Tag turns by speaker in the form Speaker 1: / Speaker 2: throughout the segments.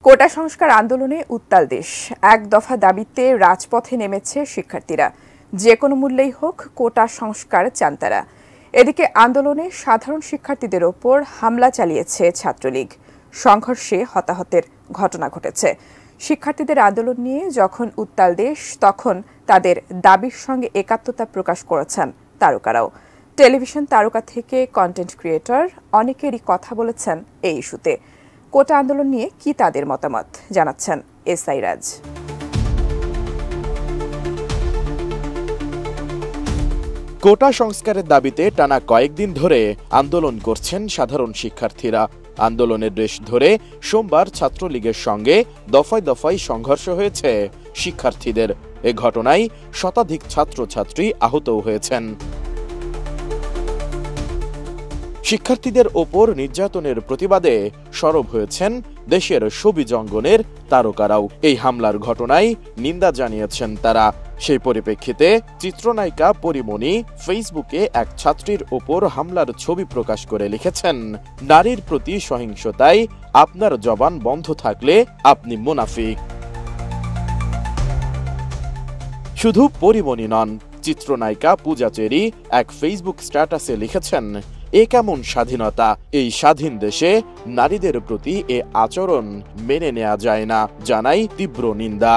Speaker 1: কোটা সংস্কার আন্দোলনে উত্তাল দেশ। এক দফা দাবিতে রাজপথে নেমেছে শিক্ষার্থীরা। যে কোনো মূল্যেই হোক কোটা সংস্কার চান তারা। এদিকে আন্দোলনে সাধারণ শিক্ষার্থীদের ওপর হামলা চালিয়েছে ছাত্রলীগ। সংঘর্ষে হতাহতের ঘটনা ঘটেছে। শিক্ষার্থীদের আন্দোলন নিয়ে যখন উত্তাল দেশ, তখন তাদের দাবির সঙ্গে একাত্মতা প্রকাশ করেছেন তারকারাও। টেলিভিশন তারকা থেকে কন্টেন্ট ক্রিয়েটর অনেকেরই কথা বলেছেন এই ইস্যুতে। কোটা আন্দোলন নিয়ে কি তাদের মতামত জানাচ্ছেন এসআই রাজ।
Speaker 2: কোটা সংস্কারের দাবিতে টানা কয়েকদিন ধরে আন্দোলন করছেন সাধারণ শিক্ষার্থীরা। আন্দোলনের রেশ ধরে সোমবার ছাত্রলীগের সঙ্গে দফায় দফায় সংঘর্ষ হয়েছে শিক্ষার্থীদের। এ ঘটনায় শতাধিক ছাত্রছাত্রী আহতও হয়েছেন। শিক্ষার্থীদের ওপর নির্যাতনের প্রতিবাদে সরব হয়েছেন দেশের শোবিজ অঙ্গনের তারকারাও। এই হামলার ঘটনায় নিন্দা জানিয়েছেন তারা। সেই পরিপ্রেক্ষিতে চিত্রনায়িকা পরিমণি ফেসবুকে এক ছাত্রীর ওপর হামলার ছবি প্রকাশ করে লিখেছেন, নারীর প্রতি সহিংসতায় আপনার জবান বন্ধ থাকলে আপনি মুনাফিক। শুধু পরিমণি নন, চিত্রনায়িকা পূজা চেরি এক ফেসবুক স্ট্যাটাসে লিখেছেন, এ কেমন স্বাধীনতা? এই স্বাধীন দেশে নারীদের প্রতি এ আচরণ মেনে নেওয়া যায় না, জানাই তীব্র নিন্দা।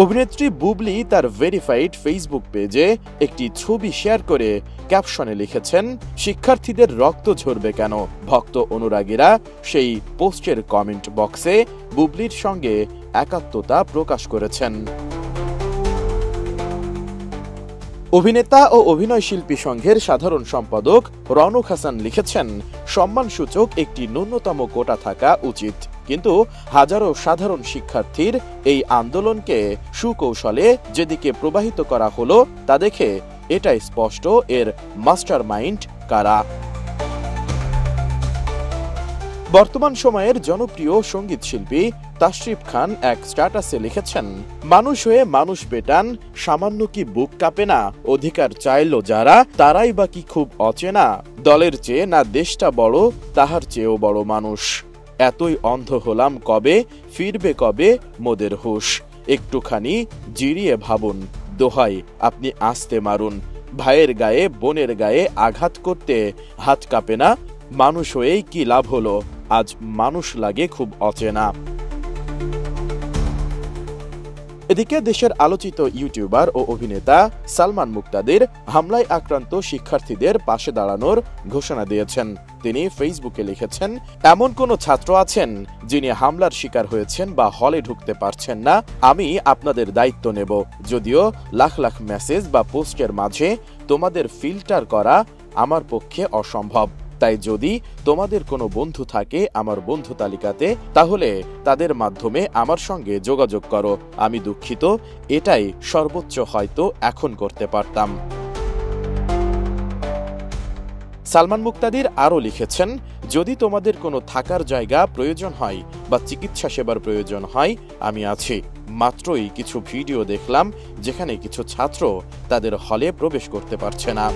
Speaker 2: অভিনেত্রী বুবলি তার ভেরিফাইড ফেসবুক পেজে একটি ছবি শেয়ার করে ক্যাপশনে লিখেছেন, শিক্ষার্থীদের রক্ত ঝরবে কেন? ভক্ত অনুরাগীরা সেই পোস্টের কমেন্ট বক্সে বুবলির সঙ্গে একাত্মতা প্রকাশ করেছেন। অভিনেতা ও অভিনয় শিল্পী সংঘের সাধারণ সম্পাদক রওনক হাসান লিখেছেন, সম্মানসূচক একটি ন্যূনতম কোটা থাকা উচিত, কিন্তু হাজারো সাধারণ শিক্ষার্থীর এই আন্দোলনকে সুকৌশলে যেদিকে প্রবাহিত করা হলো তা দেখে এটাই স্পষ্ট এর মাস্টারমাইন্ড কারা। বর্তমান সময়ের জনপ্রিয় সঙ্গীত শিল্পী তাশরিফ খান এক স্ট্যাটাসে লিখেছেন, মানুষ হয়ে মানুষ পেটান, সামান্য কি বুক কাঁপে না? অধিকার চাইলো যারা, তারাই বা কি খুব অচেনা? দলের চেয়ে না দেশটা বড়, তাহার চেয়েও বড় মানুষ। এতই অন্ধ হলাম কবে, ফিরবে কবে মোদের হুশ? একটুখানি জিরিয়ে ভাবুন, দোহাই আপনি আস্তে মারুন। ভাইয়ের গায়ে বোনের গায়ে আঘাত করতে হাত কাঁপে না? মানুষ হয়েই কি লাভ হলো? আজ মানুষ লাগে খুব অচেনা। এদিকে দেশের আলোচিত ইউটিউবার ও অভিনেতা সালমান মুক্তাদির হামলায় আক্রান্ত শিক্ষার্থীদের পাশে দাঁড়ানোর ঘোষণা দিয়েছেন। তিনি ফেসবুকে লিখেছেন, এমন কোন ছাত্র আছেন যিনি হামলার শিকার হয়েছেন বা হলে ঢুকতে পারছেন না? আমি আপনাদের দায়িত্ব নেব। যদিও লাখ লাখ মেসেজ বা পোস্টের মাঝে তোমাদের ফিল্টার করা আমার পক্ষে অসম্ভব, তাই যদি তোমাদের কোনো বন্ধু থাকে আমার বন্ধু তালিকাতে, তাহলে তাদের মাধ্যমে আমার সঙ্গে যোগাযোগ করো। আমি দুঃখিত, এটাই সর্বোচ্চ হয়তো এখন করতে পারতাম। সালমান মুক্তাদির আরও লিখেছেন, যদি তোমাদের কোনো থাকার জায়গা প্রয়োজন হয় বা চিকিৎসা সেবার প্রয়োজন হয়, আমি আছি। মাত্রই কিছু ভিডিও দেখলাম যেখানে কিছু ছাত্র তাদের হলে প্রবেশ করতে পারছে না।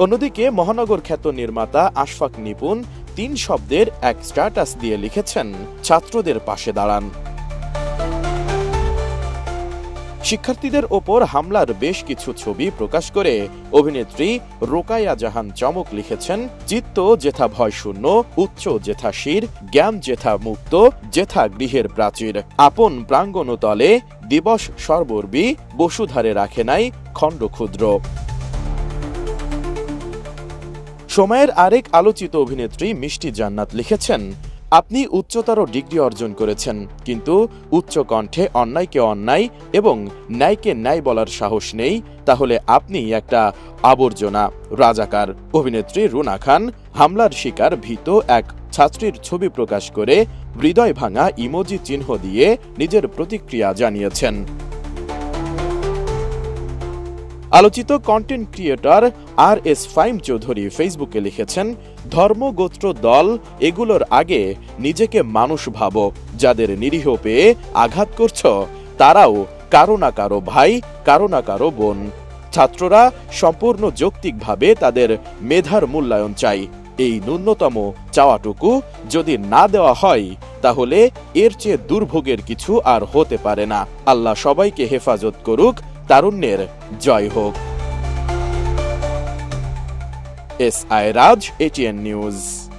Speaker 2: অন্যদিকে মহানগর খ্যাত নির্মাতা আশফাক নিপুণ 3 শব্দের এক স্ট্যাটাস দিয়ে লিখেছেন, ছাত্রদের পাশে দাঁড়ান। শিক্ষার্থীদের ওপর হামলার বেশ কিছু ছবি প্রকাশ করে অভিনেত্রী রোকায়া জাহান চমক লিখেছেন, চিত্ত যেথা ভয় শূন্য, উচ্চ যেথা শির, জ্ঞান যেথা মুক্ত, যেথা গৃহের প্রাচীর, আপন প্রাঙ্গণ তলে দিবস সর্বর্বী, বসুধারে রাখে নাই খণ্ড ক্ষুদ্র। সময়ের আরেক আলোচিত অভিনেত্রী মিষ্টি জান্নাত লিখেছেন, আপনি উচ্চতর ডিগ্রি অর্জন করেছেন, কিন্তু উচ্চ কণ্ঠে অন্যায়কে অন্যায় এবং ন্যায়কে ন্যায় বলার সাহস নেই, তাহলে আপনি একটা আবর্জনা রাজাকার। অভিনেত্রী রুনা খান হামলার শিকার ভীত এক ছাত্রীর ছবি প্রকাশ করে হৃদয় ভাঙা ইমোজি চিহ্ন দিয়ে নিজের প্রতিক্রিয়া জানিয়েছেন। আলোচিত content creator RS Faim Chowdhury ফেসবুকে লিখেছেন, ধর্ম গোত্র দল এগুলোর আগে নিজেকে মানুষ ভাবো। যাদের নিরীহ পেয়ে আঘাত করছ তারাও কারো না কারো ভাই, কারো না কারো বোন। ছাত্ররা সম্পূর্ণ যৌক্তিকভাবে তাদের মেধার মূল্যায়ন চাই। এই ন্যূনতম চাওয়াটুকু যদি না দেওয়া হয় তাহলে এর চেয়ে দুর্ভোগের কিছু আর হতে পারে না। আল্লাহ সবাইকে হেফাজত করুক। তারুণ্যের জয় হোক। S I Raj, ATN news.